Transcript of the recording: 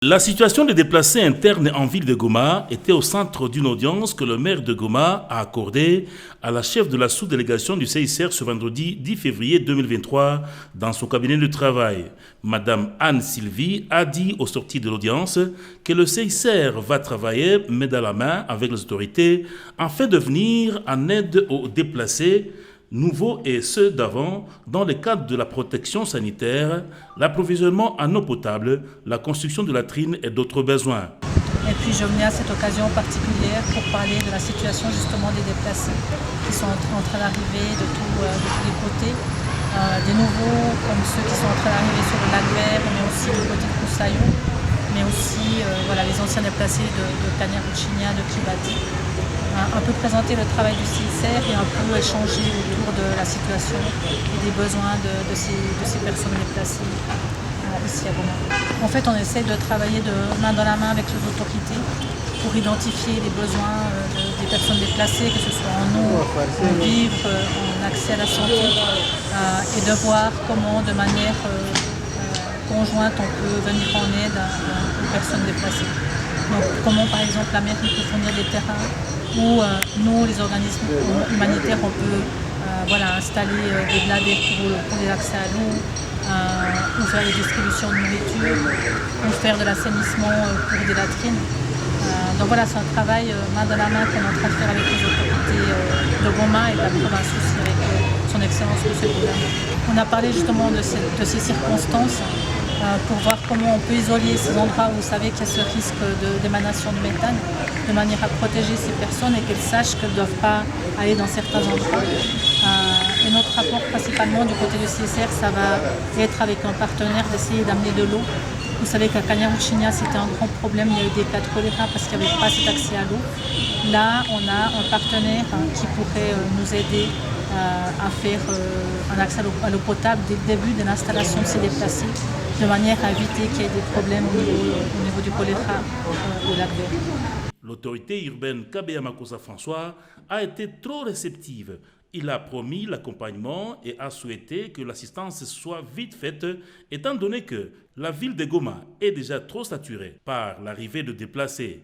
La situation des déplacés internes en ville de Goma était au centre d'une audience que le maire de Goma a accordée à la chef de la sous-délégation du CICR ce vendredi 10 février 2023 dans son cabinet de travail. Madame Anne Sylvie a dit aux sorties de l'audience que le CICR va travailler main dans la main avec les autorités afin de venir en aide aux déplacés nouveaux et ceux d'avant, dans le cadre de la protection sanitaire, l'approvisionnement en eau potable, la construction de latrines et d'autres besoins. Et puis je venais à cette occasion particulière pour parler de la situation justement des déplacés qui sont en train d'arriver de tous les côtés, des nouveaux comme ceux qui sont en train d'arriver sur le lac Vert, mais aussi du côté de Koussaïou, mais aussi les anciens déplacés de Kanyaruchinya, de Kibati. Un peu présenter le travail du CICR et un peu échanger autour de la situation et des besoins de ces personnes déplacées ici à Goma. En fait, on essaie de travailler de main dans la main avec les autorités pour identifier les besoins des personnes déplacées, que ce soit en eau, en vivre, en accès à la santé, et de voir comment, de manière conjointe, on peut venir en aide aux personnes déplacées. Donc, comment, par exemple, la mairie peut fournir des terrains où nous, les organismes humanitaires, on peut installer des bladés pour les accès à l'eau, ou faire des distributions de nourriture, ou faire de l'assainissement pour des latrines. Donc voilà, c'est un travail main dans la main qu'on est en train de faire avec les autorités de Goma et de la province aussi, avec son excellence monsieur le gouverneur. On a parlé justement de ces circonstances pour voir comment on peut isoler ces endroits où vous savez qu'il y a ce risque d'émanation de méthane, de manière à protéger ces personnes et qu'elles sachent qu'elles ne doivent pas aller dans certains endroits. Et notre rapport principalement du côté du CICR, ça va être avec un partenaire d'essayer d'amener de l'eau. Vous savez qu'à Kanyaruchinya, c'était un grand problème, il y a eu des cas de choléra parce qu'il n'y avait pas cet accès à l'eau. Là, on a un partenaire qui pourrait nous aider à faire un accès à l'eau potable dès le début de l'installation de ces déplacés, de manière à éviter qu'il y ait des problèmes au niveau du choléra au lac Vert. L'autorité urbaine Kabea Makossa François a été trop réceptive. Il a promis l'accompagnement et a souhaité que l'assistance soit vite faite, étant donné que la ville de Goma est déjà trop saturée par l'arrivée de déplacés.